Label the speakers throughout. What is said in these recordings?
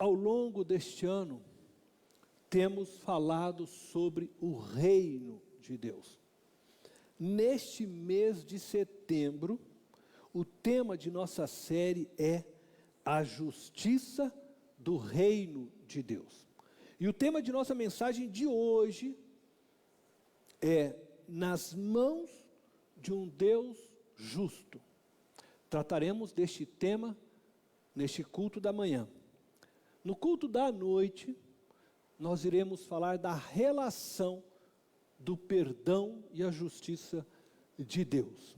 Speaker 1: ao longo deste ano, temos falado sobre o reino de Deus. Neste mês de setembro, o tema de nossa série é a justiça do reino de Deus. E o tema de nossa mensagem de hoje é nas mãos de um Deus justo. Trataremos deste tema neste culto da manhã. No culto da noite, nós iremos falar da relação do perdão e a justiça de Deus.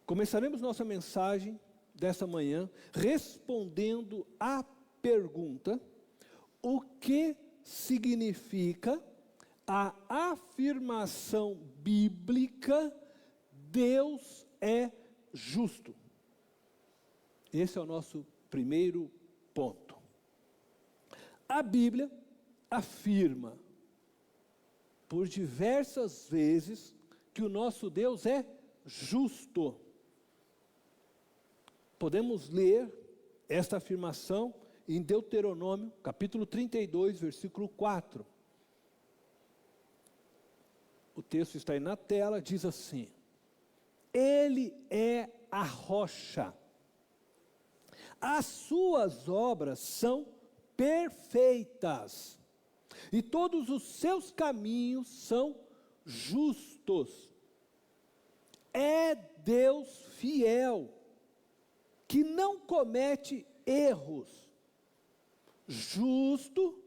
Speaker 1: Começaremos nossa mensagem dessa manhã respondendo à pergunta: o que significa a afirmação bíblica Deus é justo? Esse é o nosso primeiro ponto. A Bíblia afirma por diversas vezes que o nosso Deus é justo. Podemos ler esta afirmação em Deuteronômio, capítulo 32, versículo 4. O texto está aí na tela, diz assim: Ele é a rocha, as suas obras são perfeitas, e todos os seus caminhos são justos. É Deus fiel, que não comete erros, justo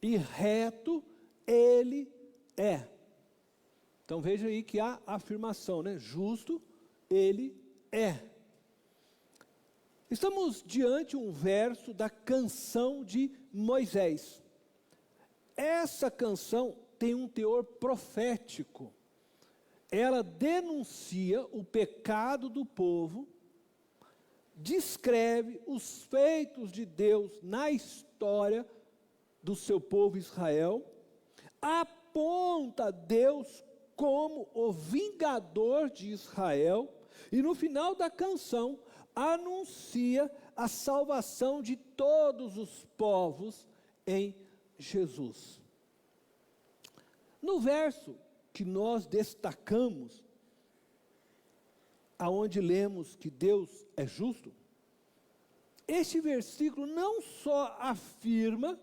Speaker 1: e reto Ele é. Então veja aí que há afirmação, né? Justo Ele é. Estamos diante um verso da canção de Moisés. Essa canção tem um teor profético. Ela denuncia o pecado do povo, descreve os feitos de Deus na história do seu povo Israel, aponta Deus como o vingador de Israel, e no final da canção anuncia a salvação de todos os povos em Jesus. No verso que nós destacamos, aonde lemos que Deus é justo, este versículo não só afirma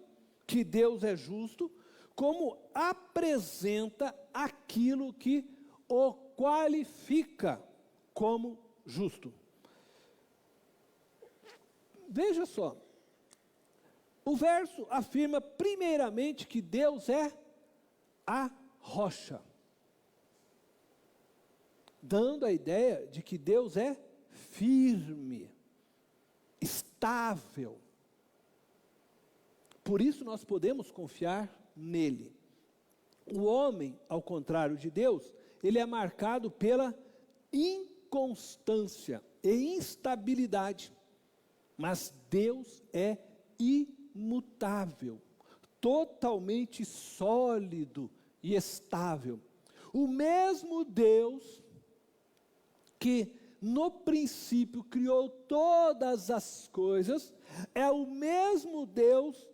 Speaker 1: que Deus é justo, como apresenta aquilo que o qualifica como justo. Veja só, o verso afirma primeiramente que Deus é a rocha, dando a ideia de que Deus é firme, estável. Por isso nós podemos confiar nele. O homem, ao contrário de Deus, ele é marcado pela inconstância e instabilidade. Mas Deus é imutável, totalmente sólido e estável. O mesmo Deus que no princípio criou todas as coisas, é o mesmo Deus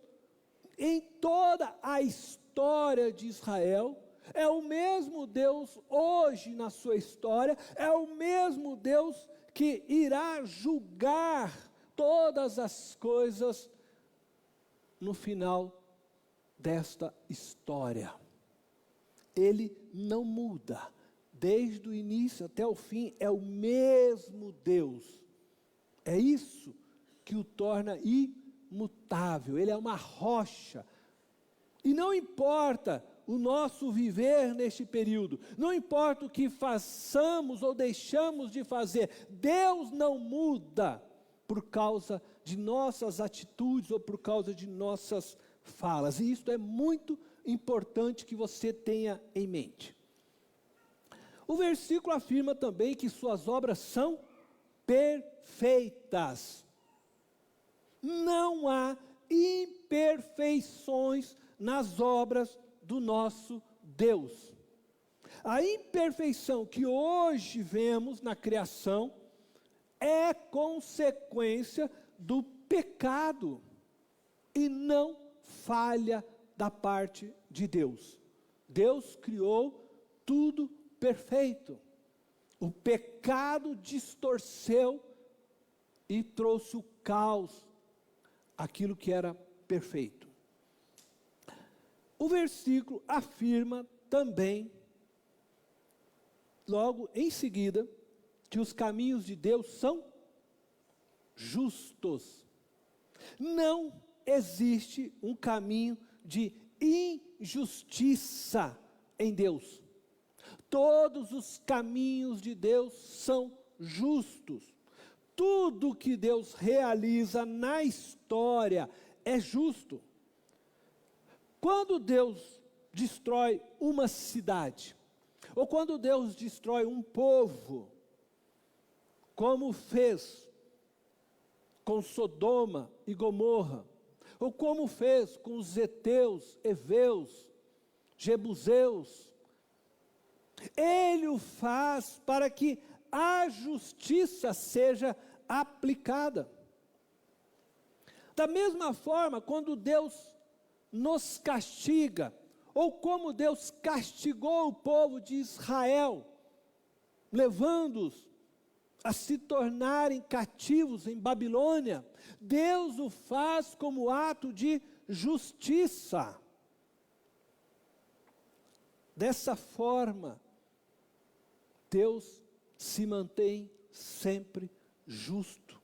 Speaker 1: em toda a história de Israel, é o mesmo Deus hoje na sua história, é o mesmo Deus que irá julgar todas as coisas no final desta história. Ele não muda, desde o início até o fim, é o mesmo Deus. É isso que o torna imutável, ele é uma rocha. E não importa o nosso viver neste período, não importa o que façamos ou deixamos de fazer, Deus não muda por causa de nossas atitudes ou por causa de nossas falas. E isso é muito importante que você tenha em mente. O versículo afirma também que suas obras são perfeitas. Não há imperfeições nas obras do nosso Deus. A imperfeição que hoje vemos na criação é consequência do pecado. e não falha da parte de Deus. Deus criou tudo perfeito. O pecado distorceu e trouxe o caos, aquilo que era perfeito. O versículo afirma também, logo em seguida, que os caminhos de Deus são justos. Não existe um caminho de injustiça em Deus. Todos os caminhos de Deus são justos. Tudo que Deus realiza na história é justo. Quando Deus destrói uma cidade, ou quando Deus destrói um povo, como fez com Sodoma e Gomorra, ou como fez com os heteus, heveus, jebuseus, Ele o faz para que a justiça seja aplicada. Da mesma forma, quando Deus nos castiga, ou como Deus castigou o povo de Israel, levando-os a se tornarem cativos em Babilônia, Deus o faz como ato de justiça. Dessa forma, Deus se mantém sempre justo.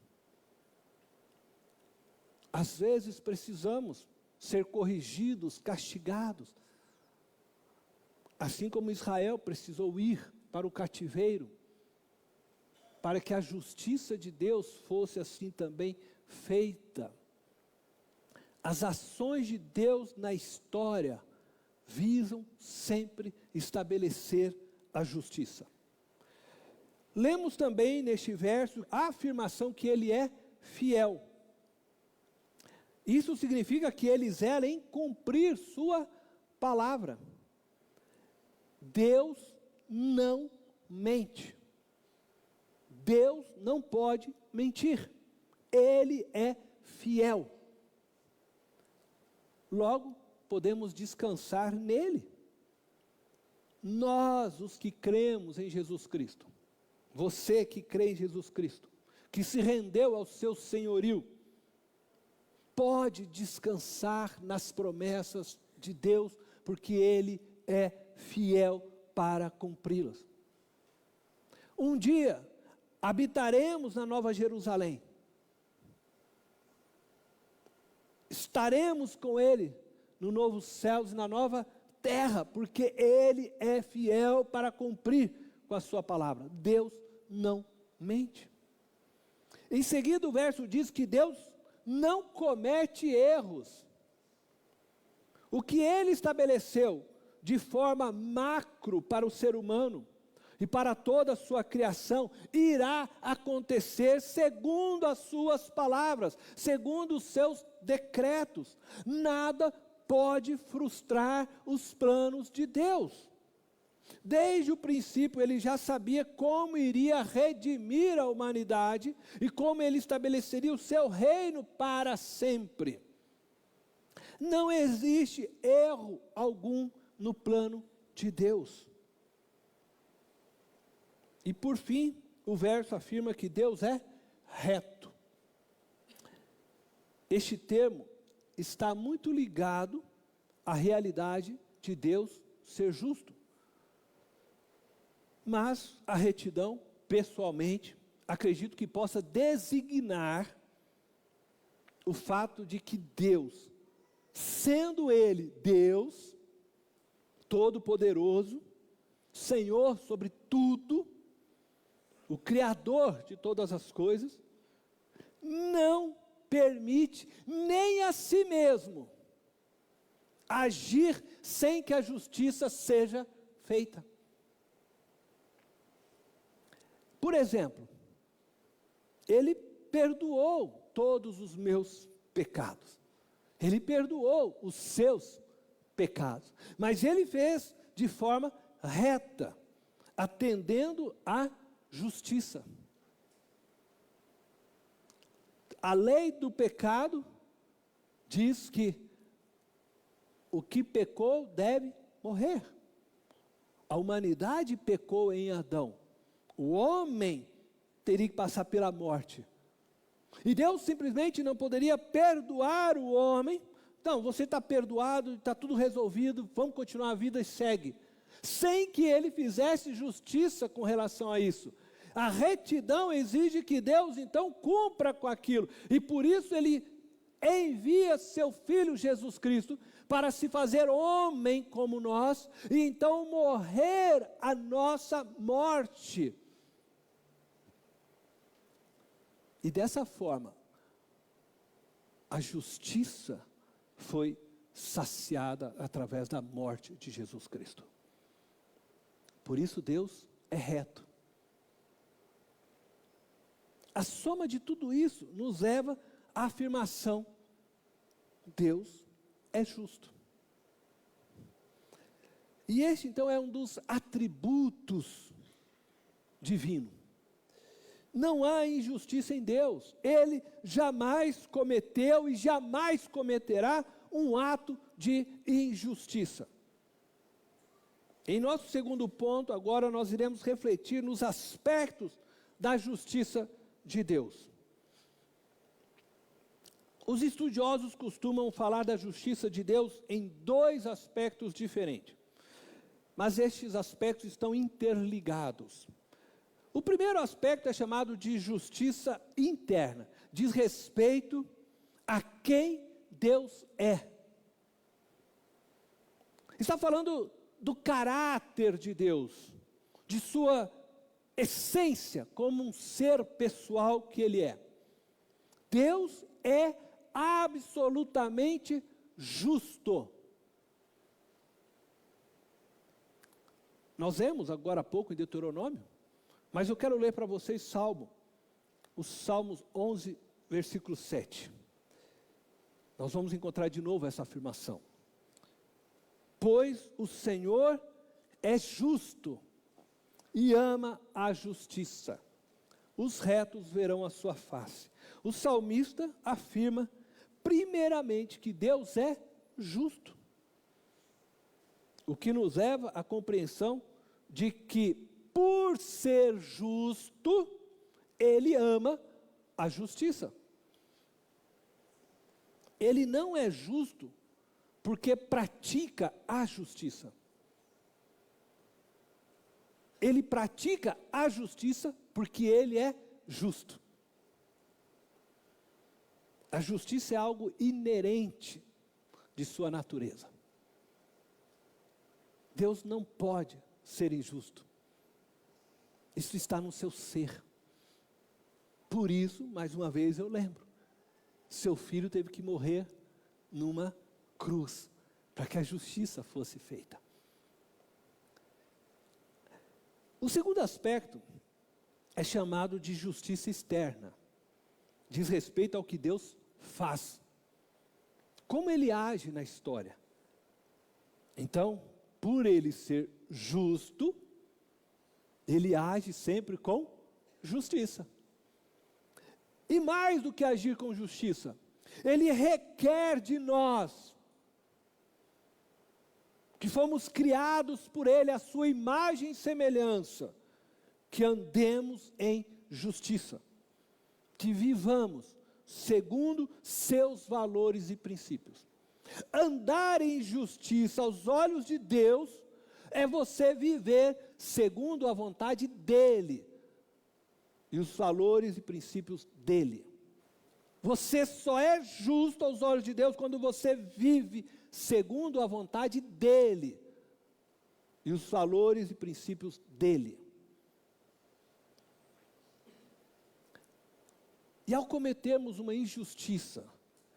Speaker 1: Às vezes precisamos ser corrigidos, castigados, assim como Israel precisou ir para o cativeiro, para que a justiça de Deus fosse assim também feita. As ações de Deus na história visam sempre estabelecer a justiça. Lemos também neste verso a afirmação que Ele é fiel. Isso significa que Ele zela em cumprir sua palavra. Deus não mente. Deus não pode mentir. Ele é fiel. Logo, podemos descansar nele. Nós, os que cremos em Jesus Cristo, você que crê em Jesus Cristo, que se rendeu ao seu senhorio, pode descansar nas promessas de Deus, porque Ele é fiel para cumpri-las. Um dia, habitaremos na Nova Jerusalém. Estaremos com Ele no novo céus e na nova terra, porque Ele é fiel para cumprir com a sua palavra. Deus não mente. Em seguida o verso diz que Deus não comete erros. O que Ele estabeleceu de forma macro para o ser humano e para toda a sua criação, irá acontecer segundo as suas palavras, segundo os seus decretos. Nada pode frustrar os planos de Deus. Desde o princípio Ele já sabia como iria redimir a humanidade e como Ele estabeleceria o seu reino para sempre. Não existe erro algum no plano de Deus. E por fim, o verso afirma que Deus é reto. Este termo está muito ligado à realidade de Deus ser justo. Mas a retidão, pessoalmente, acredito que possa designar o fato de que Deus, sendo Ele Deus, Todo-Poderoso, Senhor sobre tudo, o Criador de todas as coisas, não permite nem a si mesmo agir sem que a justiça seja feita. Por exemplo, Ele perdoou todos os meus pecados. Ele perdoou os seus pecados. Mas Ele fez de forma reta, atendendo à justiça. A lei do pecado diz que o que pecou deve morrer. A humanidade pecou em Adão. O homem teria que passar pela morte. E Deus simplesmente não poderia perdoar o homem. Então, você está perdoado, está tudo resolvido, vamos continuar a vida e segue. Sem que ele fizesse justiça com relação a isso. A retidão exige que Deus então cumpra com aquilo. E por isso ele envia seu Filho Jesus Cristo para se fazer homem como nós, e então morrer a nossa morte. E dessa forma, a justiça foi saciada através da morte de Jesus Cristo. Por isso Deus é reto. A soma de tudo isso nos leva à afirmação: Deus é justo. E este então é um dos atributos divinos. Não há injustiça em Deus. Ele jamais cometeu e jamais cometerá um ato de injustiça. Em nosso segundo ponto, agora nós iremos refletir nos aspectos da justiça de Deus. Os estudiosos costumam falar da justiça de Deus em dois aspectos diferentes. Mas estes aspectos estão interligados. O primeiro aspecto é chamado de justiça interna. Diz respeito a quem Deus é. Está falando do caráter de Deus, de sua essência como um ser pessoal que Ele é. Deus é absolutamente justo. Nós lemos agora há pouco em Deuteronômio, mas eu quero ler para vocês os Salmos 11, versículo 7. Nós vamos encontrar de novo essa afirmação. Pois o Senhor é justo e ama a justiça. Os retos verão a sua face. O salmista afirma, primeiramente, que Deus é justo. O que nos leva à compreensão de que, por ser justo, Ele ama a justiça. Ele não é justo porque pratica a justiça. Ele pratica a justiça porque Ele é justo. A justiça é algo inerente de sua natureza. Deus não pode ser injusto. Isso está no seu ser. Por isso, mais uma vez eu lembro, seu filho teve que morrer numa cruz, para que a justiça fosse feita. O segundo aspecto é chamado de justiça externa. Diz respeito ao que Deus faz. Como Ele age na história. Então, por Ele ser justo, Ele age sempre com justiça. E mais do que agir com justiça, Ele requer de nós, que fomos criados por Ele, a sua imagem e semelhança, que andemos em justiça, que vivamos segundo seus valores e princípios. Andar em justiça aos olhos de Deus é você viver segundo a vontade dEle e os valores e princípios dEle. Você só é justo aos olhos de Deus quando você vive segundo a vontade dEle e os valores e princípios dEle. E ao cometermos uma injustiça,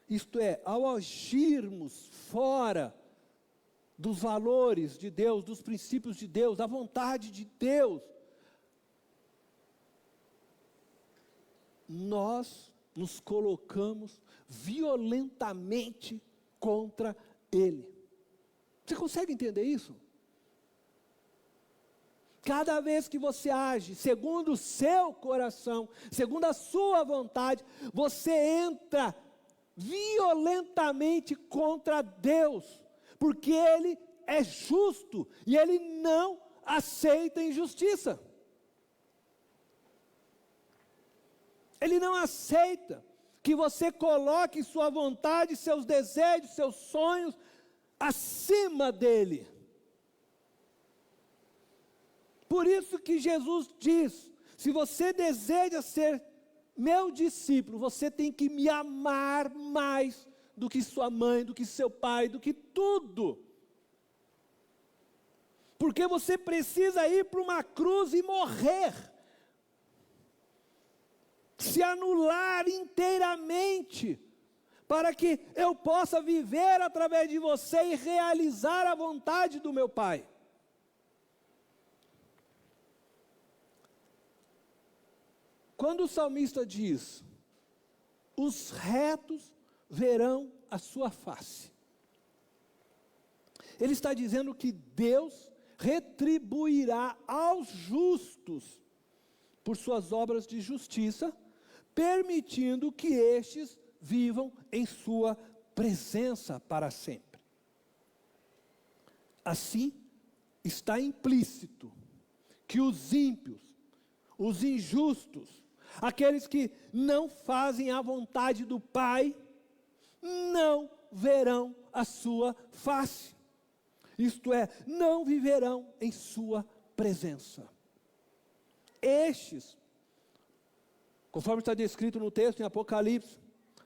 Speaker 1: isto é, ao agirmos fora dos valores de Deus, dos princípios de Deus, da vontade de Deus, nós nos colocamos violentamente contra Ele. Você consegue entender isso? Cada vez que você age segundo o seu coração, segundo a sua vontade, você entra violentamente contra Deus, porque Ele é justo e Ele não aceita injustiça. Ele não aceita que você coloque sua vontade, seus desejos, seus sonhos acima dele. Por isso que Jesus diz: se você deseja ser meu discípulo, você tem que me amar mais do que sua mãe, do que seu pai, do que tudo. Porque você precisa ir para uma cruz e morrer, se anular inteiramente, para que eu possa viver através de você e realizar a vontade do meu Pai. Quando o salmista diz: os retos verão a sua face, ele está dizendo que Deus retribuirá aos justos por suas obras de justiça, permitindo que estes vivam em sua presença para sempre. Assim, está implícito que os ímpios, os injustos, aqueles que não fazem a vontade do Pai, não verão a sua face. Isto é, não viverão em sua presença. Estes, conforme está descrito no texto em Apocalipse,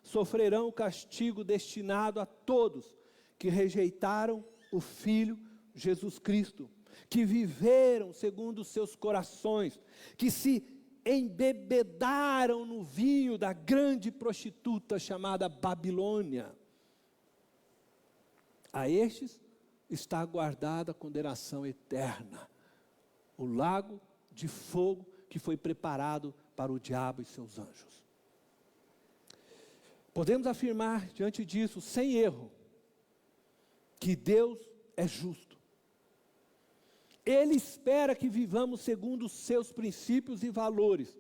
Speaker 1: sofrerão o castigo destinado a todos que rejeitaram o Filho Jesus Cristo, que viveram segundo os seus corações, que se embebedaram no vinho da grande prostituta chamada Babilônia. A estes está guardada a condenação eterna, o lago de fogo que foi preparado para o diabo e seus anjos. Podemos afirmar diante disso, sem erro, que Deus é justo. Ele espera que vivamos segundo os seus princípios e valores,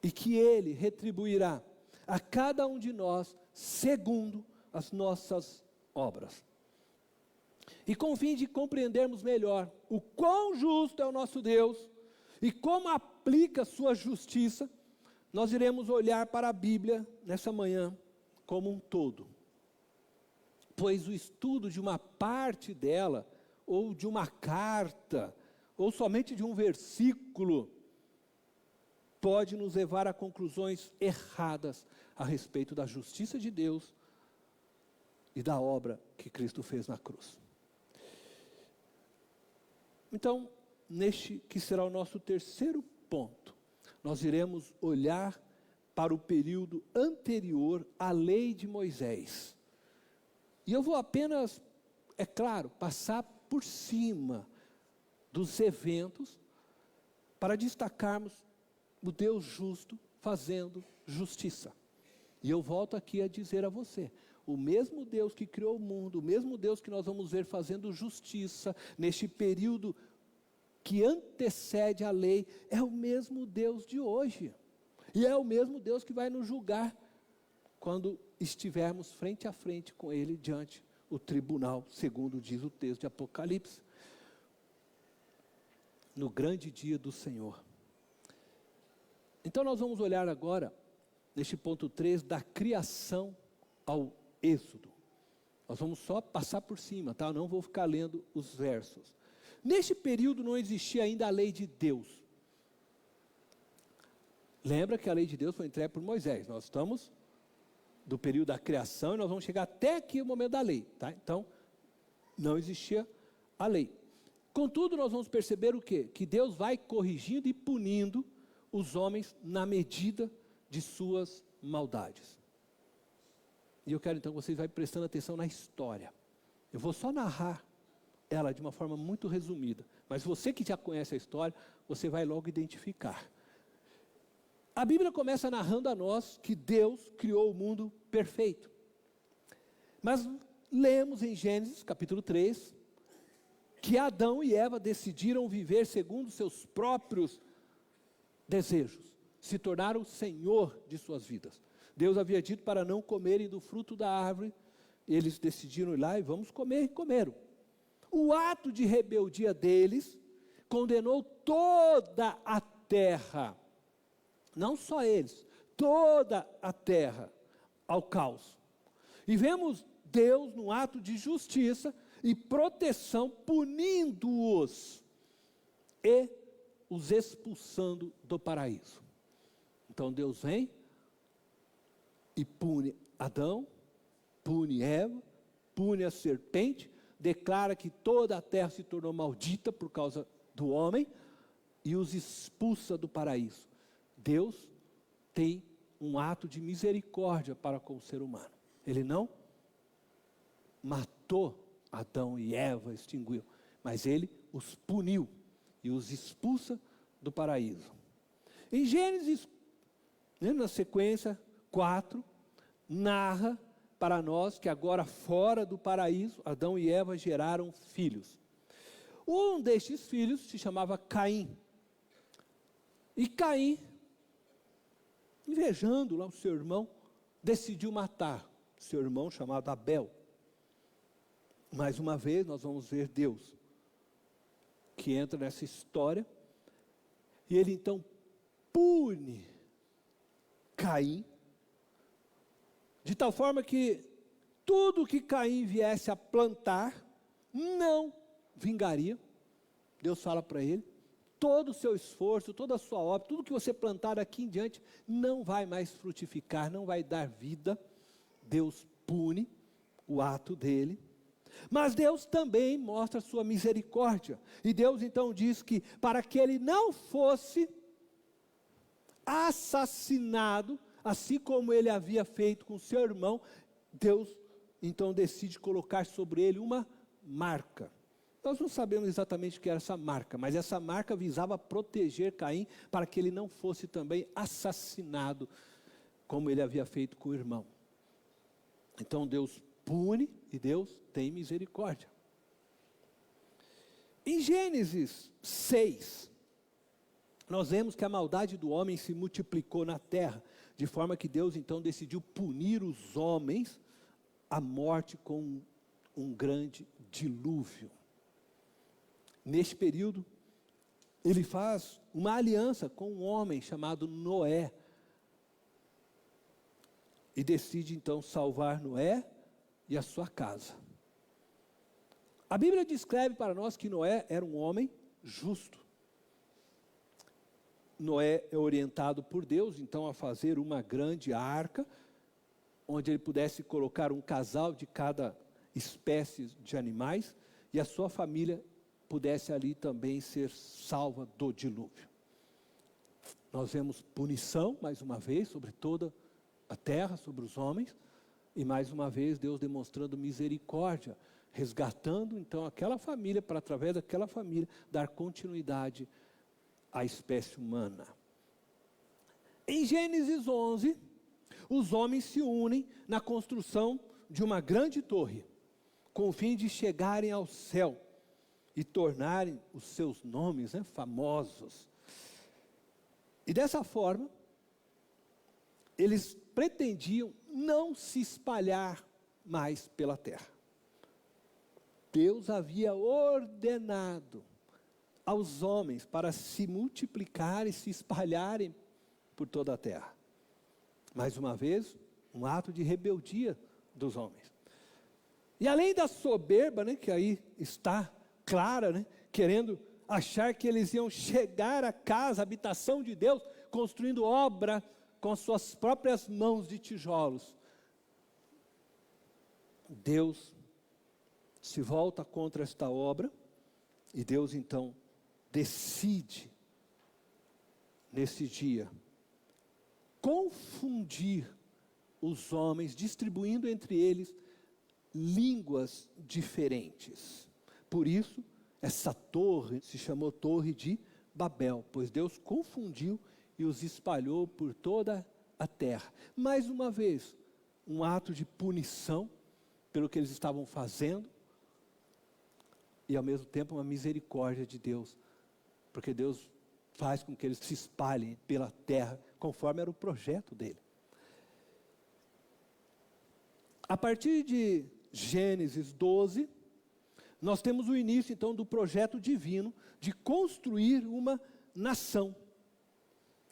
Speaker 1: e que Ele retribuirá a cada um de nós segundo as nossas obras. E com o fim de compreendermos melhor o quão justo é o nosso Deus e como aplica sua justiça, nós iremos olhar para a Bíblia nessa manhã como um todo. Pois o estudo de uma parte dela, ou de uma carta, ou somente de um versículo, pode nos levar a conclusões erradas a respeito da justiça de Deus e da obra que Cristo fez na cruz. Então, neste que será o nosso terceiro ponto, nós iremos olhar para o período anterior à lei de Moisés. E eu vou apenas, é claro, passar por cima dos eventos para destacarmos o Deus justo fazendo justiça. E eu volto aqui a dizer a você, o mesmo Deus que criou o mundo, o mesmo Deus que nós vamos ver fazendo justiça neste período que antecede a lei, é o mesmo Deus de hoje. E é o mesmo Deus que vai nos julgar quando estivermos frente a frente com Ele diante o tribunal, segundo diz o texto de Apocalipse, no grande dia do Senhor. Então nós vamos olhar agora, neste ponto 3, da criação ao Êxodo. Nós vamos só passar por cima, tá? Eu não vou ficar lendo os versos. Neste período não existia ainda a lei de Deus. Lembra que a lei de Deus foi entregue por Moisés. Nós estamos do período da criação e nós vamos chegar até aqui o momento da lei, tá? Então, não existia a lei. Contudo, nós vamos perceber o quê? Que Deus vai corrigindo e punindo os homens na medida de suas maldades. E eu quero então que vocês vão prestando atenção na história. Eu vou só narrar ela de uma forma muito resumida, mas você que já conhece a história, você vai logo identificar. A Bíblia começa narrando a nós que Deus criou o mundo perfeito. Mas lemos em Gênesis capítulo 3, que Adão e Eva decidiram viver segundo seus próprios desejos, se tornaram o senhor de suas vidas. Deus havia dito para não comerem do fruto da árvore. Eles decidiram ir lá e vamos comer, e comeram. O ato de rebeldia deles condenou toda a terra, não só eles, toda a terra ao caos. E vemos Deus, num ato de justiça e proteção, punindo-os e os expulsando do paraíso. Então Deus vem e pune Adão, pune Eva, pune a serpente, declara que toda a terra se tornou maldita por causa do homem e os expulsa do paraíso. Deus tem um ato de misericórdia para com o ser humano. Ele não matou Adão e Eva, extinguiu, mas ele os puniu e os expulsa do paraíso. Em Gênesis, na sequência 4, narra para nós que agora fora do paraíso, Adão e Eva geraram filhos. Um destes filhos se chamava Caim. E Caim, invejando lá o seu irmão, decidiu matar seu irmão chamado Abel. Mais uma vez nós vamos ver Deus que entra nessa história, e ele então pune Caim, de tal forma que tudo que Caim viesse a plantar, não vingaria. Deus fala para ele, todo o seu esforço, toda a sua obra, tudo que você plantar daqui em diante, não vai mais frutificar, não vai dar vida. Deus pune o ato dele. Mas Deus também mostra a sua misericórdia. E Deus então diz que para que ele não fosse assassinado, assim como ele havia feito com seu irmão, Deus então decide colocar sobre ele uma marca. Nós não sabemos exatamente o que era essa marca, mas essa marca visava proteger Caim para que ele não fosse também assassinado, como ele havia feito com o irmão. Então Deus pune e Deus tem misericórdia. Em Gênesis 6, nós vemos que a maldade do homem se multiplicou na terra, de forma que Deus então decidiu punir os homens à morte com um grande dilúvio. Neste período, ele faz uma aliança com um homem chamado Noé, e decide então salvar Noé e a sua casa. A Bíblia descreve para nós que Noé era um homem justo. Noé é orientado por Deus, então, a fazer uma grande arca, onde ele pudesse colocar um casal de cada espécie de animais, e a sua família pudesse ali também ser salva do dilúvio. Nós vemos punição, mais uma vez, sobre toda a terra, sobre os homens, e mais uma vez Deus demonstrando misericórdia, resgatando então aquela família, para através daquela família, dar continuidade à espécie humana. Em Gênesis 11, os homens se unem na construção de uma grande torre, com o fim de chegarem ao céu e tornarem os seus nomes famosos. E dessa forma, eles pretendiam não se espalhar mais pela terra. Deus havia ordenado aos homens para se multiplicarem e se espalharem por toda a terra. Mais uma vez, um ato de rebeldia dos homens. E além da soberba, que aí está clara, querendo achar que eles iam chegar à casa, à habitação de Deus, construindo obra com as suas próprias mãos de tijolos. Deus se volta contra esta obra, e Deus então decide, nesse dia, confundir os homens, distribuindo entre eles línguas diferentes. Por isso, essa torre se chamou Torre de Babel, pois Deus confundiu e os espalhou por toda a terra. Mais uma vez, um ato de punição pelo que eles estavam fazendo, e ao mesmo tempo uma misericórdia de Deus, porque Deus faz com que eles se espalhem pela terra, conforme era o projeto dele. A partir de Gênesis 12, nós temos o início, então, do projeto divino de construir uma nação,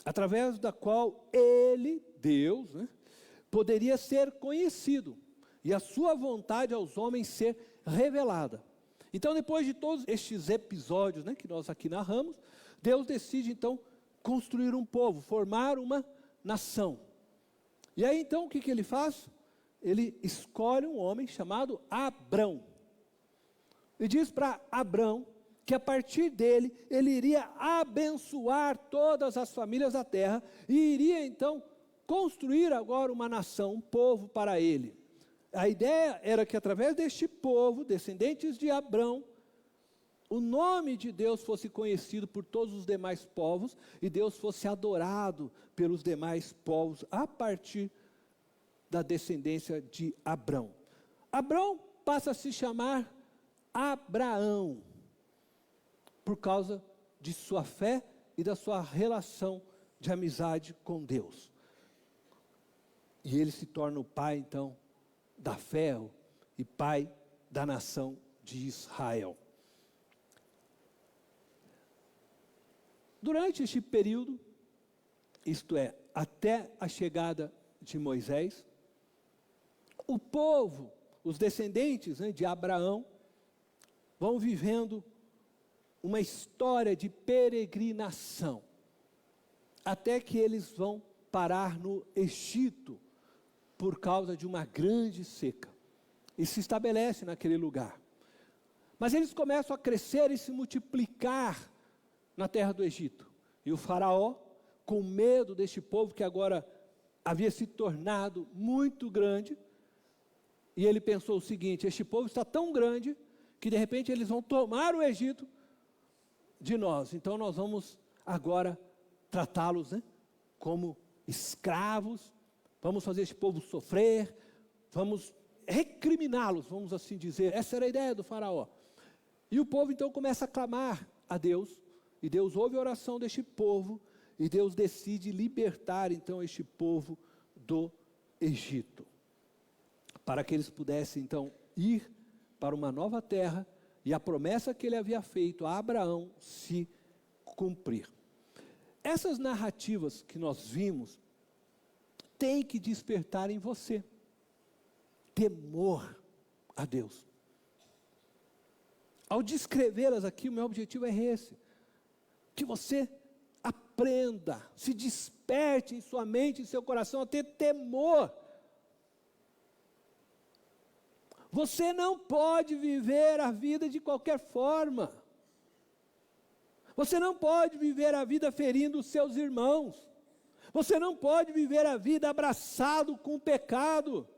Speaker 1: através da qual ele, Deus, né, poderia ser conhecido e a sua vontade aos homens ser revelada. Então, depois de todos estes episódios, né, que nós aqui narramos, Deus decide, então, construir um povo, formar uma nação. E aí, então, o que ele faz? Ele escolhe um homem chamado Abrão. E diz para Abrão que a partir dele, ele iria abençoar todas as famílias da terra e iria, então, construir agora uma nação, um povo para ele. A ideia era que através deste povo, descendentes de Abrão, o nome de Deus fosse conhecido por todos os demais povos e Deus fosse adorado pelos demais povos a partir da descendência de Abrão. Abrão passa a se chamar Abraão, por causa de sua fé e da sua relação de amizade com Deus. E ele se torna o pai, então, da fé e pai da nação de Israel. Durante este período, isto é, até a chegada de Moisés, o povo, os descendentes, né, de Abraão, vão vivendo uma história de peregrinação, até que eles vão parar no Egito, por causa de uma grande seca, e se estabelece naquele lugar. Mas eles começam a crescer e se multiplicar na terra do Egito, e o faraó, com medo deste povo que agora havia se tornado muito grande, e ele pensou o seguinte: este povo está tão grande, que de repente eles vão tomar o Egito de nós, então nós vamos agora tratá-los, né, como escravos, vamos fazer este povo sofrer, vamos recriminá-los, vamos assim dizer. Essa era a ideia do faraó. E o povo então começa a clamar a Deus, e Deus ouve a oração deste povo, e Deus decide libertar então este povo do Egito, para que eles pudessem então ir para uma nova terra, e a promessa que ele havia feito a Abraão se cumprir. Essas narrativas que nós vimos, têm que despertar em você temor a Deus. Ao descrevê-las aqui, o meu objetivo é esse: que você aprenda, se desperte em sua mente, em seu coração, a ter temor. Você não pode viver a vida de qualquer forma. Você não pode viver a vida ferindo os seus irmãos. Você não pode viver a vida abraçado com o pecado,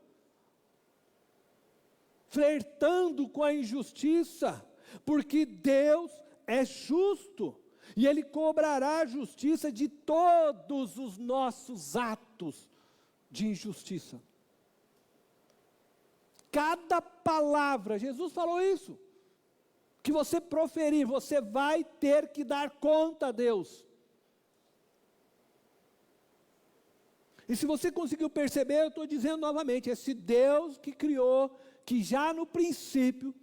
Speaker 1: flertando com a injustiça, porque Deus é justo, e Ele cobrará a justiça de todos os nossos atos de injustiça. Cada palavra, Jesus falou isso, que você proferir, você vai ter que dar conta a Deus. E se você conseguiu perceber, eu estou dizendo novamente, esse Deus que criou, que já no princípio,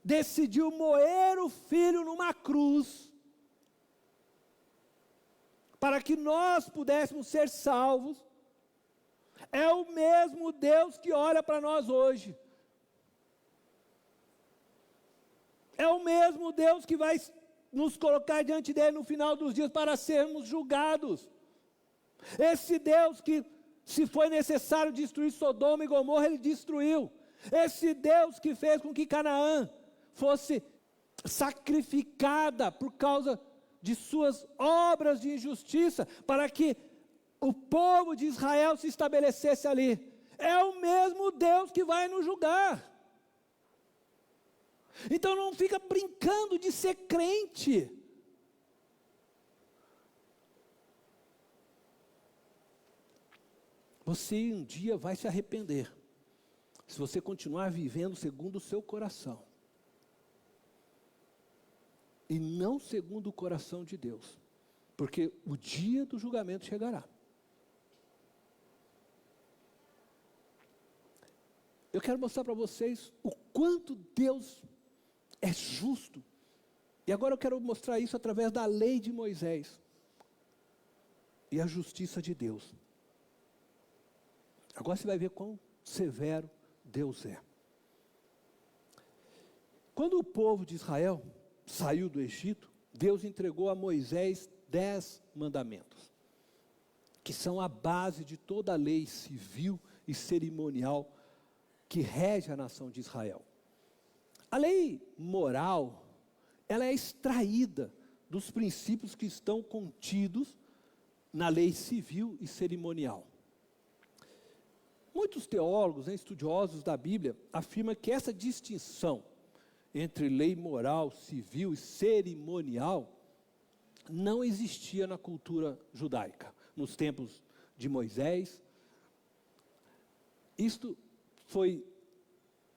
Speaker 1: decidiu moer o Filho numa cruz, para que nós pudéssemos ser salvos, é o mesmo Deus que olha para nós hoje. É o mesmo Deus que vai nos colocar diante dele no final dos dias para sermos julgados. Esse Deus que, se foi necessário destruir Sodoma e Gomorra, Ele destruiu. Esse Deus que fez com que Canaã fosse sacrificada por causa de suas obras de injustiça, para que o povo de Israel se estabelecesse ali. É o mesmo Deus que vai nos julgar. Então não fica brincando de ser crente. Você um dia vai se arrepender, se você continuar vivendo segundo o seu coração, e não segundo o coração de Deus, porque o dia do julgamento chegará. eu quero mostrar para vocês o quanto Deus é justo. E agora eu quero mostrar isso através da lei de Moisés e a justiça de Deus. Agora você vai ver quão severo Deus é. Quando o povo de Israel saiu do Egito, Deus entregou a Moisés 10 mandamentos, que são a base de toda a lei civil e cerimonial que rege a nação de Israel. A lei moral, ela é extraída dos princípios que estão contidos na lei civil e cerimonial. Muitos teólogos, estudiosos da Bíblia, afirmam que essa distinção entre lei moral, civil e cerimonial não existia na cultura judaica, nos tempos de Moisés. Isto foi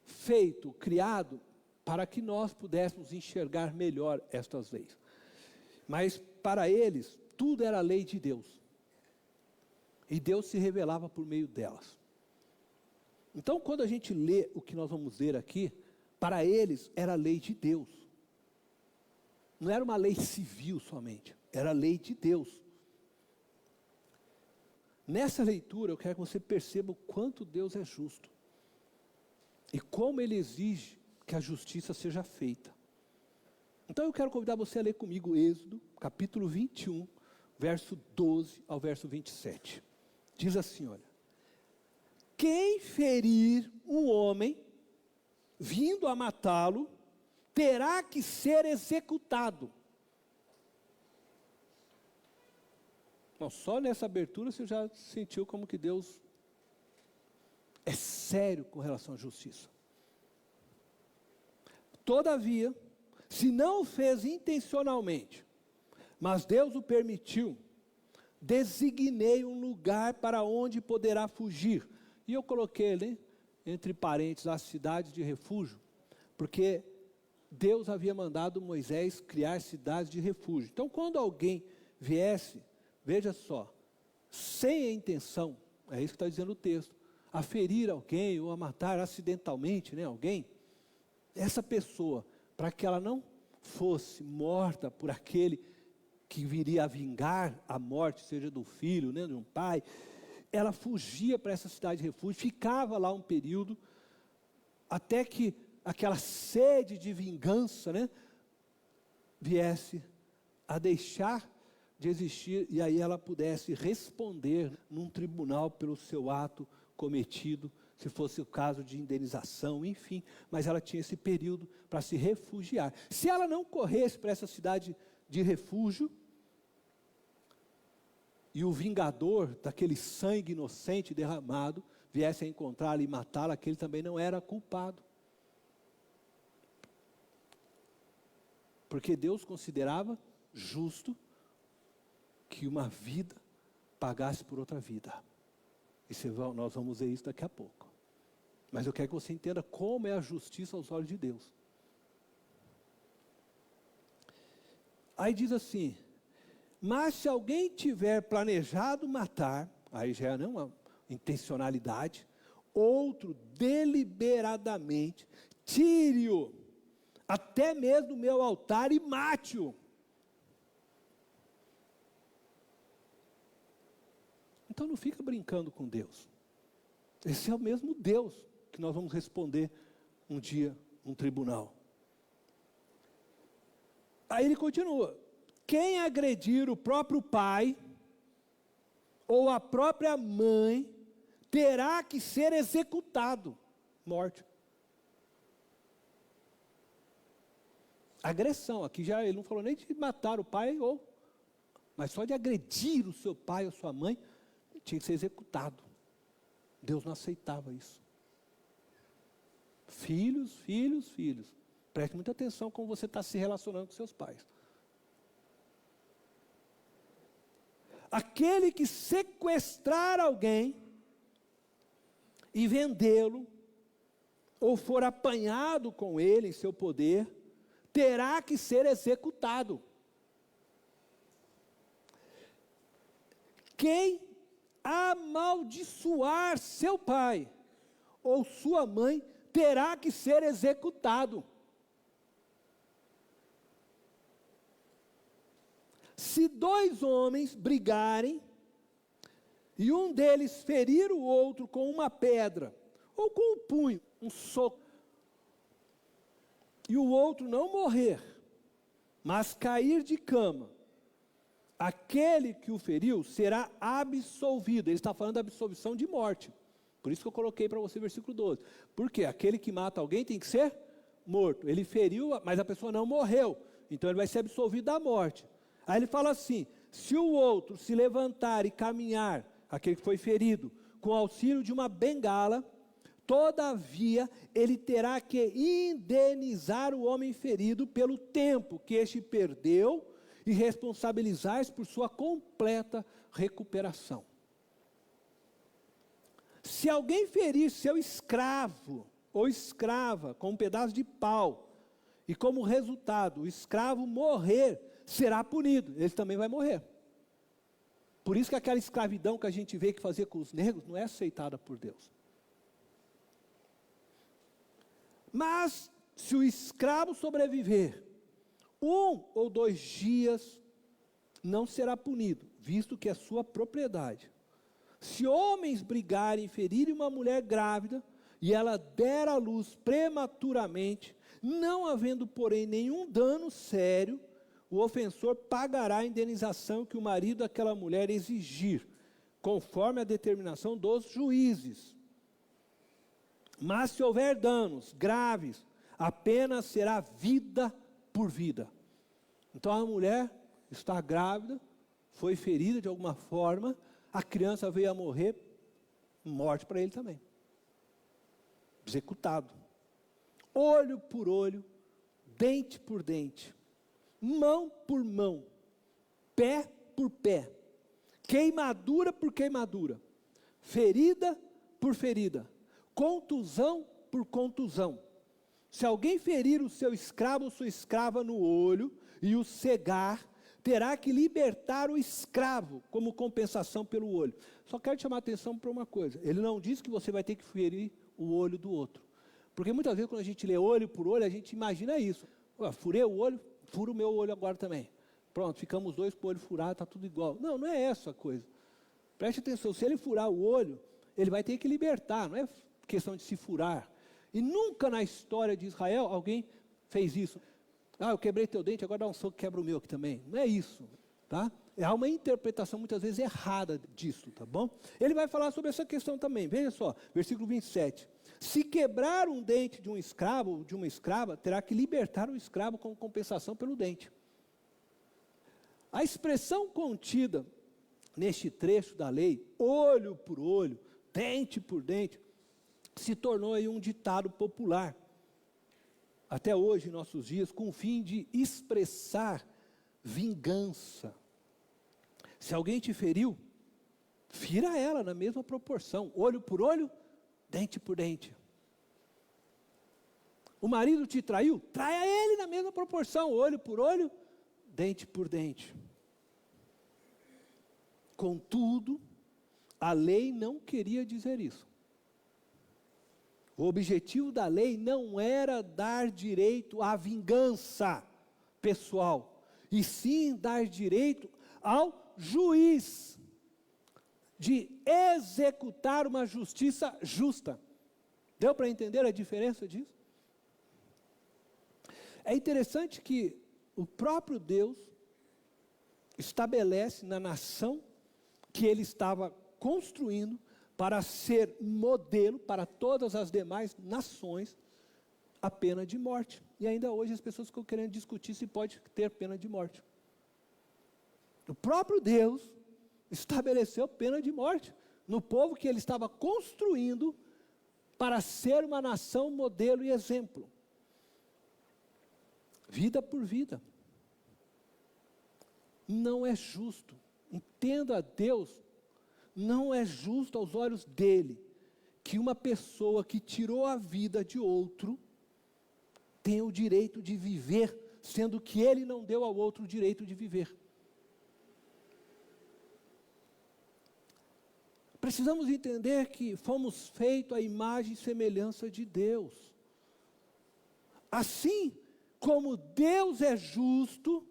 Speaker 1: feito, criado, para que nós pudéssemos enxergar melhor estas leis. Mas para eles, tudo era lei de Deus. E Deus se revelava por meio delas. Então, quando a gente lê o que nós vamos ler aqui, para eles era a lei de Deus. Não era uma lei civil somente, era a lei de Deus. Nessa leitura, eu quero que você perceba o quanto Deus é justo. E como Ele exige que a justiça seja feita. Então eu quero convidar você a ler comigo Êxodo, capítulo 21, verso 12 ao verso 27. Diz assim, olha: quem ferir um homem, vindo a matá-lo, terá que ser executado. Bom, só nessa abertura você já sentiu como que Deus é sério com relação à justiça. Todavia, se não o fez intencionalmente, mas Deus o permitiu, designei um lugar para onde poderá fugir. E eu coloquei ali, entre parênteses, a cidade de refúgio, porque Deus havia mandado Moisés criar cidades de refúgio. Então, quando alguém viesse, veja só, sem a intenção, é isso que está dizendo o texto, a ferir alguém ou a matar acidentalmente, alguém, essa pessoa, para que ela não fosse morta por aquele que viria a vingar a morte, seja do filho, de um pai, ela fugia para essa cidade de refúgio, ficava lá um período, até que aquela sede de vingança, viesse a deixar de existir, e aí ela pudesse responder num tribunal pelo seu ato cometido, se fosse o caso de indenização, enfim, mas ela tinha esse período para se refugiar. Se ela não corresse para essa cidade de refúgio, e o vingador daquele sangue inocente derramado viesse a encontrá-la e matá-la, aquele também não era culpado. Porque Deus considerava justo que uma vida pagasse por outra vida. E nós vamos ver isso daqui a pouco. Mas eu quero que você entenda como é a justiça aos olhos de Deus. Aí diz assim: mas se alguém tiver planejado matar, aí já não é uma intencionalidade, outro deliberadamente, tire-o até mesmo do meu altar e mate-o. Então não fica brincando com Deus. Esse é o mesmo Deus que nós vamos responder um dia num tribunal. Aí ele continua: quem agredir o próprio pai ou a própria mãe terá que ser executado, morte. Agressão, aqui já ele não falou nem de matar o pai, mas só de agredir o seu pai ou sua mãe, tinha que ser executado. Deus não aceitava isso. Filhos, preste muita atenção como você está se relacionando com seus pais. Aquele que sequestrar alguém e vendê-lo, ou for apanhado com ele em seu poder, terá que ser executado. Quem amaldiçoar seu pai ou sua mãe terá que ser executado. Se 2 homens brigarem, e um deles ferir o outro com uma pedra, ou com um punho, um soco, e o outro não morrer, mas cair de cama, aquele que o feriu será absolvido. Ele está falando da absolvição de morte. Por isso que eu coloquei para você o versículo 12. Porque aquele que mata alguém tem que ser morto. Ele feriu, mas a pessoa não morreu. Então ele vai ser absolvido da morte. Aí ele fala assim: se o outro se levantar e caminhar, aquele que foi ferido, com auxílio de uma bengala, todavia ele terá que indenizar o homem ferido pelo tempo que este perdeu e responsabilizar-se por sua completa recuperação. Se alguém ferir seu escravo ou escrava com um pedaço de pau, e como resultado o escravo morrer, será punido, ele também vai morrer. Por isso que aquela escravidão que a gente vê que fazia com os negros não é aceitada por Deus. Mas se o escravo sobreviver 1 ou 2 dias, não será punido, visto que é sua propriedade. Se homens brigarem e ferirem uma mulher grávida, e ela der à luz prematuramente, não havendo, porém, nenhum dano sério, o ofensor pagará a indenização que o marido daquela mulher exigir, conforme a determinação dos juízes. Mas se houver danos graves, a pena será vida por vida. Então a mulher está grávida, foi ferida de alguma forma, a criança veio a morrer, morte para ele também. Executado. Olho por olho, dente por dente, mão por mão, pé por pé, queimadura por queimadura, ferida por ferida, contusão por contusão. Se alguém ferir o seu escravo ou sua escrava no olho e o cegar, terá que libertar o escravo como compensação pelo olho. Só quero te chamar a atenção para uma coisa. Ele não diz que você vai ter que ferir o olho do outro. Porque muitas vezes quando a gente lê olho por olho, a gente imagina isso. Furei o olho, furo o meu olho agora também. Pronto, ficamos 2 com o olho furado, está tudo igual. Não, não é essa a coisa. Preste atenção, se ele furar o olho, ele vai ter que libertar, não é questão de se furar. E nunca na história de Israel alguém fez isso. Eu quebrei teu dente, agora dá um soco, quebra o meu aqui também. Não é isso, tá? Há uma interpretação muitas vezes errada disso, tá bom? Ele vai falar sobre essa questão também. Veja só, versículo 27. Se quebrar um dente de um escravo ou de uma escrava, terá que libertar o escravo como compensação pelo dente. A expressão contida neste trecho da lei, olho por olho, dente por dente, se tornou aí um ditado popular, até hoje, em nossos dias, com o fim de expressar vingança. Se alguém te feriu, fira ela na mesma proporção, olho por olho, dente por dente. O marido te traiu, traia ele na mesma proporção, olho por olho, dente por dente. Contudo, a lei não queria dizer isso. O objetivo da lei não era dar direito à vingança pessoal, e sim dar direito ao juiz de executar uma justiça justa. Deu para entender a diferença disso? É interessante que o próprio Deus estabelece na nação que ele estava construindo para ser modelo para todas as demais nações, a pena de morte. E ainda hoje as pessoas ficam querendo discutir se pode ter pena de morte. O próprio Deus estabeleceu pena de morte no povo que ele estava construindo para ser uma nação modelo e exemplo. Vida por vida. Não é justo. Entenda, Deus não é justo aos olhos dele que uma pessoa que tirou a vida de outro tenha o direito de viver, sendo que ele não deu ao outro o direito de viver. Precisamos entender que fomos feitos à imagem e semelhança de Deus. Assim como Deus é justo,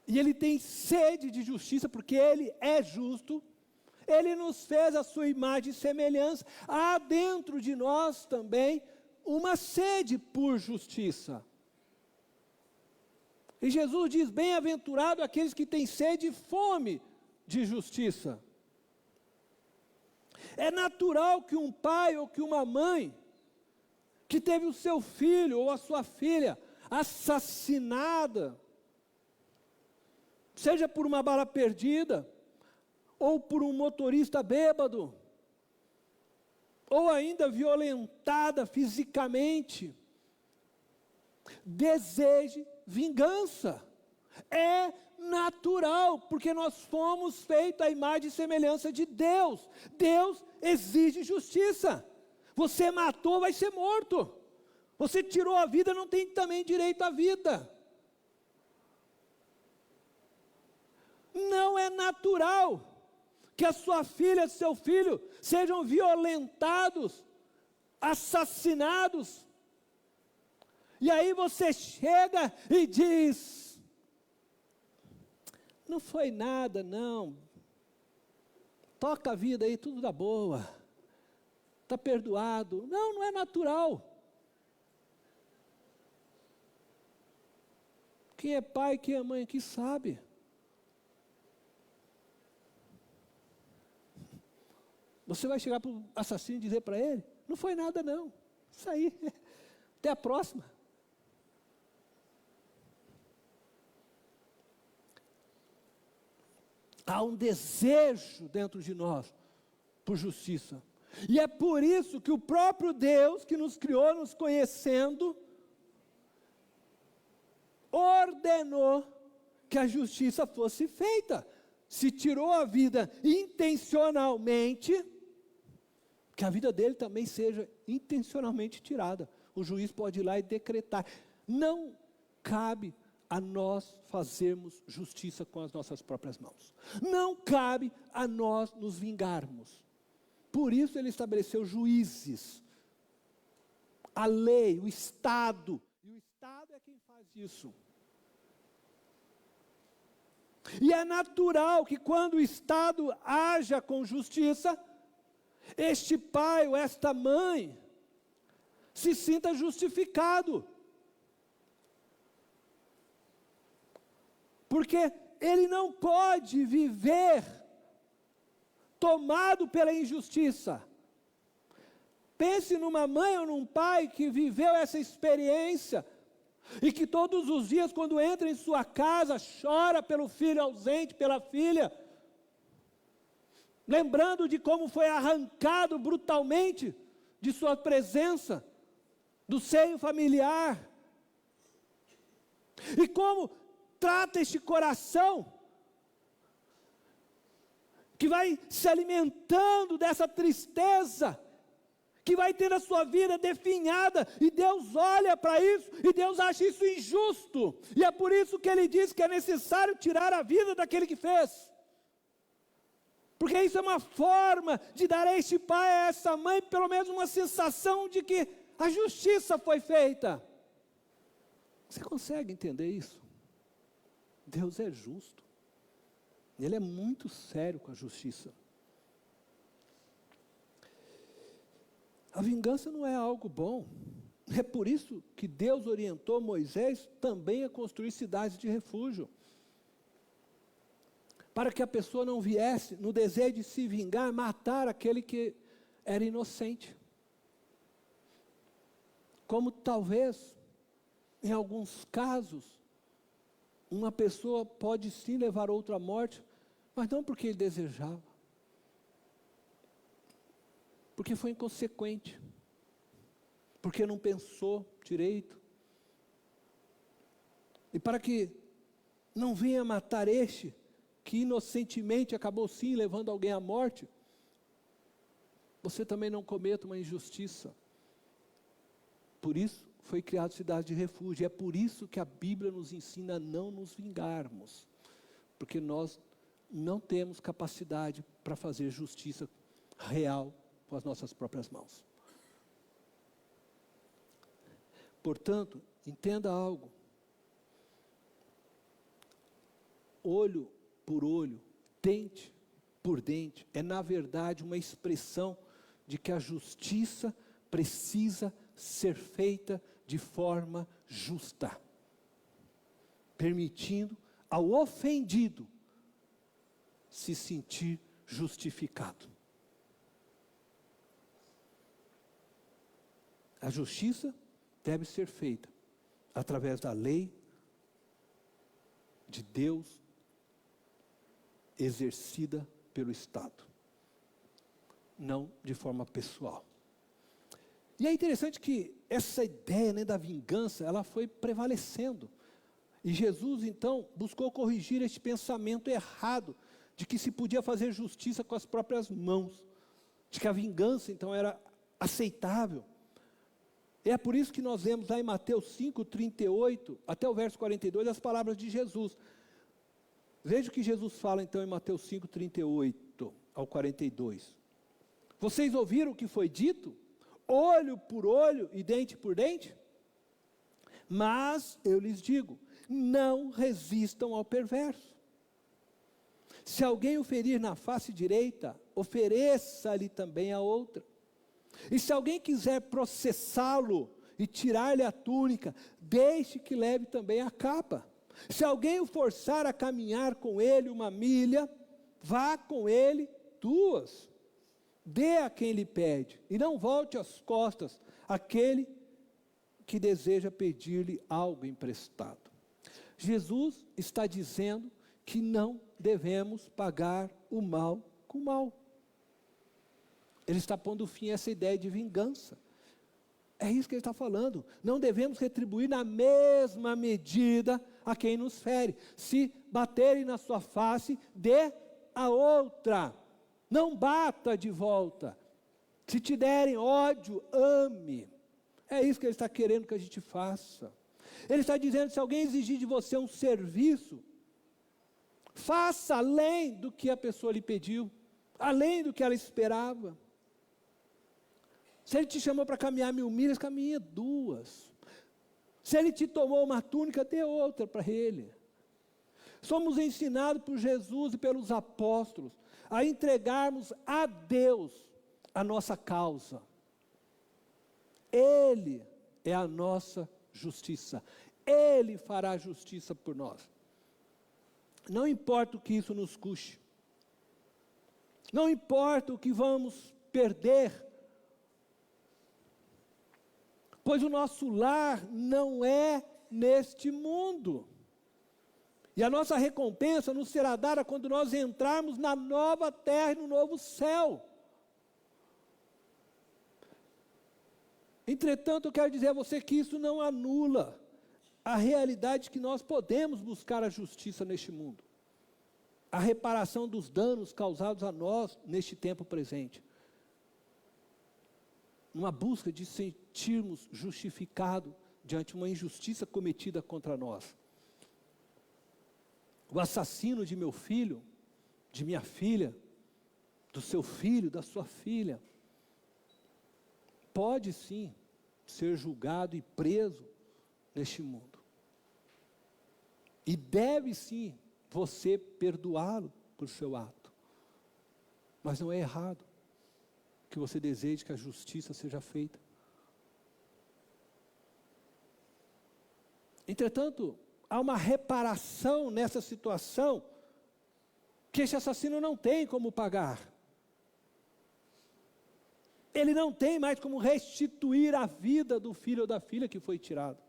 Speaker 1: e Ele tem sede de justiça, porque Ele é justo, Ele nos fez a sua imagem e semelhança. Há dentro de nós também uma sede por justiça. E Jesus diz: bem-aventurado aqueles que têm sede e fome de justiça. É natural que um pai ou que uma mãe que teve o seu filho ou a sua filha assassinada, seja por uma bala perdida, ou por um motorista bêbado, ou ainda violentada fisicamente, deseje vingança. É natural, porque nós fomos feitos à imagem e semelhança de Deus. Deus exige justiça. Você matou, vai ser morto. Você tirou a vida, não tem também direito à vida. Não é natural que a sua filha, seu filho, sejam violentados, assassinados. E aí você chega e diz: não foi nada, não. Toca a vida aí, tudo dá boa. Está perdoado. Não, não é natural. Quem é pai, quem é mãe aqui sabe. Você vai chegar para o assassino e dizer para ele: não foi nada não, isso aí, até a próxima. Há um desejo dentro de nós por justiça. E é por isso que o próprio Deus que nos criou, nos conhecendo, ordenou que a justiça fosse feita. Se tirou a vida intencionalmente, que a vida dele também seja intencionalmente tirada. O juiz pode ir lá e decretar. Não cabe a nós fazermos justiça com as nossas próprias mãos. Não cabe a nós nos vingarmos. Por isso ele estabeleceu juízes, a lei, o Estado. E o Estado é quem faz isso. E é natural que quando o Estado haja com justiça, este pai ou esta mãe se sinta justificado. Porque ele não pode viver tomado pela injustiça. Pense numa mãe ou num pai que viveu essa experiência e que todos os dias, quando entra em sua casa, chora pelo filho ausente, pela filha, lembrando de como foi arrancado brutalmente de sua presença, do seio familiar, e como trata este coração, que vai se alimentando dessa tristeza, que vai ter a sua vida definhada, e Deus olha para isso, e Deus acha isso injusto, e é por isso que Ele diz que é necessário tirar a vida daquele que fez, porque isso é uma forma de dar a este pai, a essa mãe, pelo menos uma sensação de que a justiça foi feita. Você consegue entender isso? Deus é justo, Ele é muito sério com a justiça. A vingança não é algo bom. É por isso que Deus orientou Moisés também a construir cidades de refúgio, para que a pessoa não viesse no desejo de se vingar, matar aquele que era inocente. Como talvez, em alguns casos, uma pessoa pode sim levar outra à morte, mas não porque ele desejava, porque foi inconsequente, porque não pensou direito. E para que não venha matar este, que inocentemente acabou sim levando alguém à morte, você também não cometa uma injustiça. Por isso foi criado cidade de refúgio. É por isso que a Bíblia nos ensina a não nos vingarmos, porque nós não temos capacidade para fazer justiça real com as nossas próprias mãos. Portanto, entenda algo. Olho por olho, dente por dente, é na verdade uma expressão de que a justiça precisa ser feita de forma justa, permitindo ao ofendido se sentir justificado. A justiça deve ser feita através da lei de Deus exercida pelo Estado, não de forma pessoal. E é interessante que essa ideia, né, da vingança, ela foi prevalecendo. E Jesus, então, buscou corrigir este pensamento errado, de que se podia fazer justiça com as próprias mãos, de que a vingança, então, era aceitável. E é por isso que nós vemos lá em Mateus 5, 38, até o verso 42, as palavras de Jesus. Veja o que Jesus fala, então, em Mateus 5, 38 ao 42. Vocês ouviram o que foi dito? Olho por olho e dente por dente? Mas eu lhes digo, não resistam ao perverso. Se alguém o ferir na face direita, ofereça-lhe também a outra. E se alguém quiser processá-lo e tirar-lhe a túnica, deixe que leve também a capa. Se alguém o forçar a caminhar com ele 1 milha, vá com ele 2. Dê a quem lhe pede, e não volte as costas àquele que deseja pedir-lhe algo emprestado. Jesus está dizendo que não devemos pagar o mal com o mal. Ele está pondo fim a essa ideia de vingança. É isso que ele está falando. Não devemos retribuir na mesma medida a quem nos fere. Se baterem na sua face, dê a outra. Não bata de volta. Se te derem ódio, ame. É isso que ele está querendo que a gente faça. Ele está dizendo, se alguém exigir de você um serviço, faça além do que a pessoa lhe pediu, além do que ela esperava. Se ele te chamou para caminhar 1000 milhas, caminha 2. Se ele te tomou uma túnica, dê outra para ele. Somos ensinados por Jesus e pelos apóstolos a entregarmos a Deus a nossa causa. Ele é a nossa justiça. Ele fará justiça por nós. Não importa o que isso nos custe. Não importa o que vamos perder. Pois o nosso lar não é neste mundo. E a nossa recompensa nos será dada quando nós entrarmos na nova terra e no novo céu. Entretanto, eu quero dizer a você que isso não anula a realidade que nós podemos buscar a justiça neste mundo. A reparação dos danos causados a nós neste tempo presente. Uma busca de sentirmos justificados diante de uma injustiça cometida contra nós. O assassino de meu filho, de minha filha, do seu filho, da sua filha, pode sim ser julgado e preso neste mundo. E deve sim você perdoá-lo por seu ato. Mas não é errado que você deseje que a justiça seja feita. Entretanto, há uma reparação nessa situação que esse assassino não tem como pagar. Ele não tem mais como restituir a vida do filho ou da filha que foi tirado.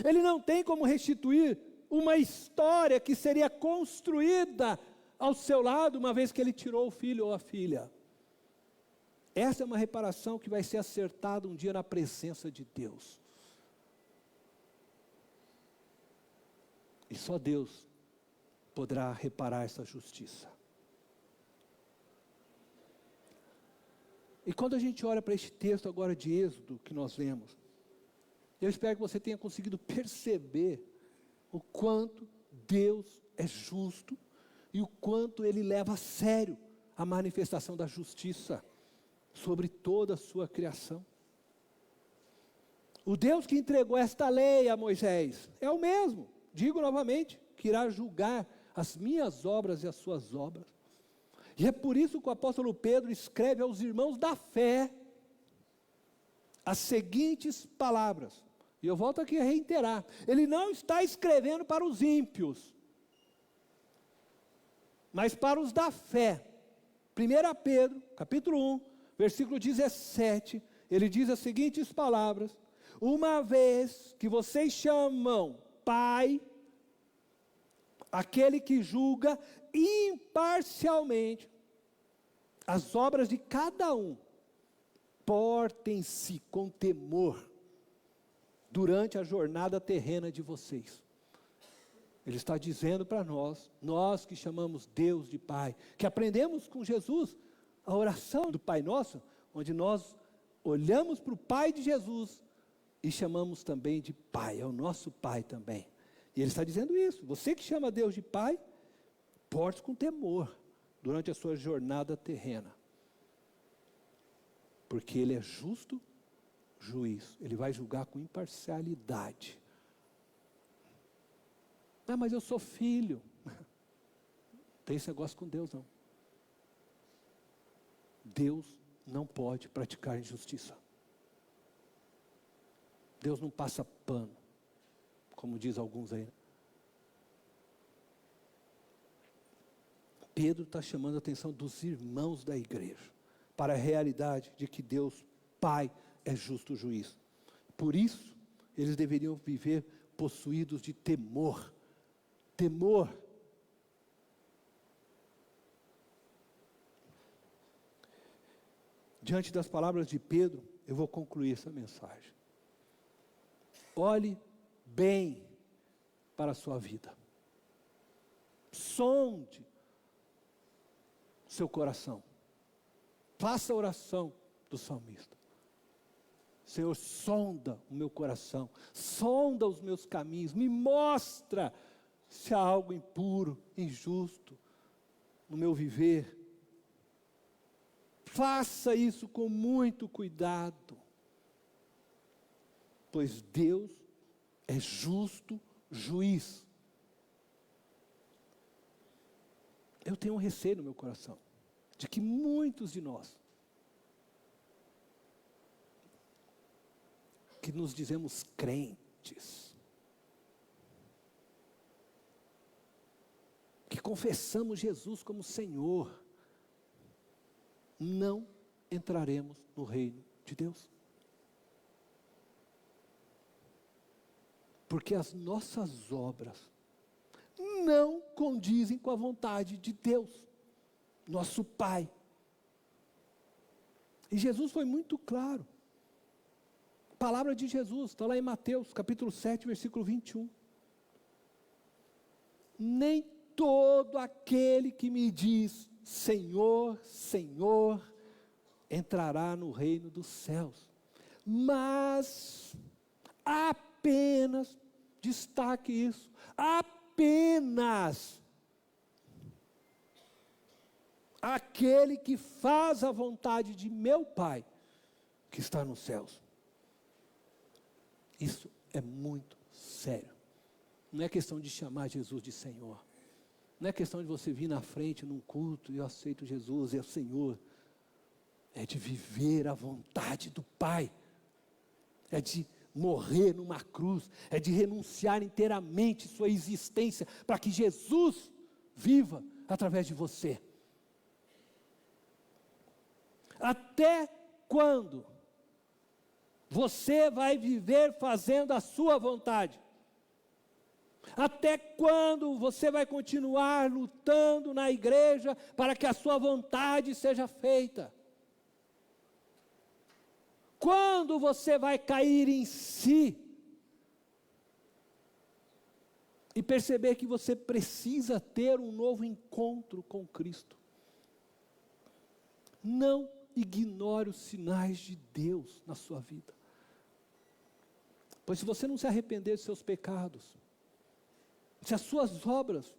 Speaker 1: Ele não tem como restituir uma história que seria construída ao seu lado, uma vez que ele tirou o filho ou a filha. Essa é uma reparação que vai ser acertada um dia na presença de Deus. E só Deus poderá reparar essa justiça. E quando a gente olha para este texto agora de Êxodo que nós lemos, eu espero que você tenha conseguido perceber o quanto Deus é justo, e o quanto ele leva a sério a manifestação da justiça sobre toda a sua criação. O Deus que entregou esta lei a Moisés é o mesmo, digo novamente, que irá julgar as minhas obras e as suas obras. E é por isso que o apóstolo Pedro escreve aos irmãos da fé as seguintes palavras. E eu volto aqui a reiterar, ele não está escrevendo para os ímpios, mas para os da fé. 1 Pedro, capítulo 1, versículo 17, ele diz as seguintes palavras: uma vez que vocês chamam Pai, aquele que julga imparcialmente as obras de cada um, portem-se com temor durante a jornada terrena de vocês. Ele está dizendo para nós que chamamos Deus de Pai, que aprendemos com Jesus a oração do Pai Nosso, onde nós olhamos para o Pai de Jesus e chamamos também de Pai, é o nosso Pai também. E ele está dizendo isso, você que chama Deus de Pai, porte com temor durante a sua jornada terrena, porque Ele é justo juiz, Ele vai julgar com imparcialidade. Ah, mas eu sou filho. Não tem esse negócio com Deus, não. Deus não pode praticar injustiça. Deus não passa pano, como diz alguns aí. Pedro está chamando a atenção dos irmãos da igreja para a realidade de que Deus, Pai, é justo juiz. Por isso, eles deveriam viver possuídos de temor. Temor. Diante das palavras de Pedro, eu vou concluir essa mensagem. Olhe bem para a sua vida. Sonde seu coração. Faça a oração do salmista. Senhor, sonda o meu coração, sonda os meus caminhos, me mostra se há algo impuro, injusto no meu viver. Faça isso com muito cuidado, pois Deus é justo juiz. Eu tenho um receio no meu coração, de que muitos de nós, que nos dizemos crentes, que confessamos Jesus como Senhor, não entraremos no reino de Deus. Porque as nossas obras não condizem com a vontade de Deus, nosso Pai. E Jesus foi muito claro. A palavra de Jesus está lá em Mateus, capítulo 7, versículo 21. Nem todo aquele que me diz, Senhor, Senhor, entrará no reino dos céus, mas apenas, destaque isso, apenas aquele que faz a vontade de meu Pai, que está nos céus. Isso é muito sério. Não é questão de chamar Jesus de Senhor. Não é questão de você vir na frente num culto e eu aceito Jesus, é o Senhor. É de viver a vontade do Pai. É de morrer numa cruz. É de renunciar inteiramente sua existência para que Jesus viva através de você. Até quando você vai viver fazendo a sua vontade? Até quando você vai continuar lutando na igreja para que a sua vontade seja feita? Quando você vai cair em si e perceber que você precisa ter um novo encontro com Cristo? Não ignore os sinais de Deus na sua vida. Pois se você não se arrepender de seus pecados, se as suas obras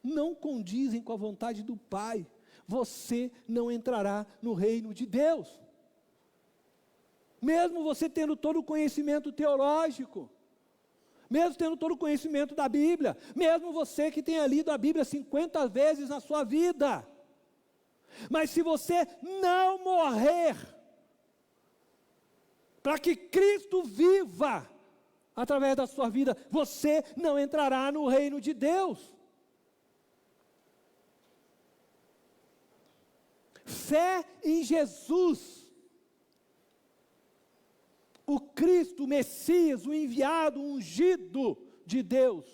Speaker 1: não condizem com a vontade do Pai, você não entrará no reino de Deus. Mesmo você tendo todo o conhecimento teológico, mesmo tendo todo o conhecimento da Bíblia, mesmo você que tenha lido a Bíblia 50 vezes na sua vida, mas se você não morrer, para que Cristo viva através da sua vida, você não entrará no reino de Deus. Fé em Jesus, o Cristo, o Messias, o enviado, o ungido de Deus,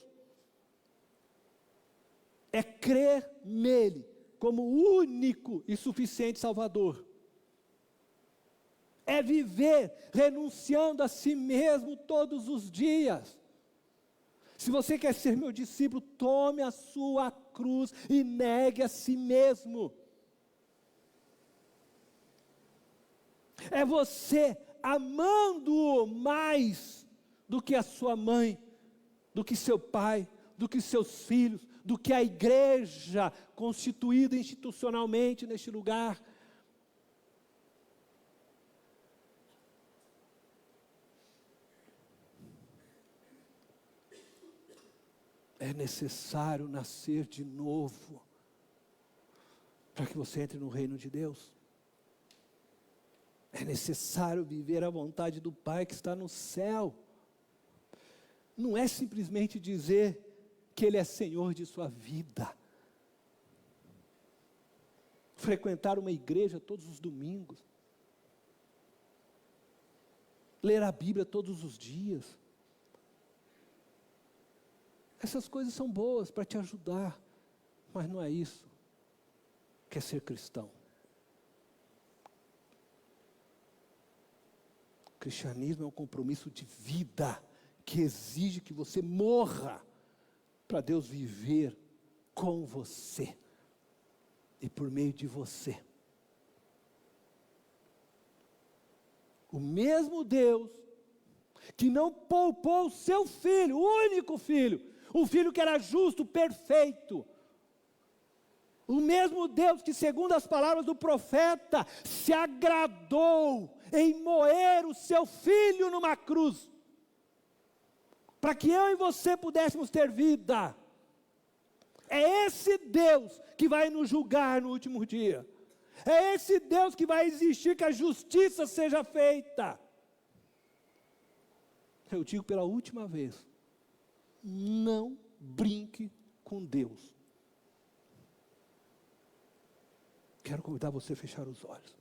Speaker 1: é crer nele como o único e suficiente Salvador. É viver renunciando a si mesmo todos os dias. Se você quer ser meu discípulo, tome a sua cruz e negue a si mesmo. É você amando-o mais do que a sua mãe, do que seu pai, do que seus filhos, do que a igreja constituída institucionalmente neste lugar. É necessário nascer de novo para que você entre no reino de Deus. É necessário viver a vontade do Pai que está no céu. Não é simplesmente dizer que Ele é Senhor de sua vida. Frequentar uma igreja todos os domingos. Ler a Bíblia todos os dias. Essas coisas são boas para te ajudar, mas não é isso que é ser cristão. O cristianismo é um compromisso de vida que exige que você morra para Deus viver com você e por meio de você. O mesmo Deus que não poupou o seu filho, o único filho, um filho que era justo, perfeito. O mesmo Deus que, segundo as palavras do profeta, se agradou em moer o seu filho numa cruz, para que eu e você pudéssemos ter vida. É esse Deus que vai nos julgar no último dia. É esse Deus que vai exigir que a justiça seja feita. Eu digo pela última vez, não brinque com Deus. Quero convidar você a fechar os olhos.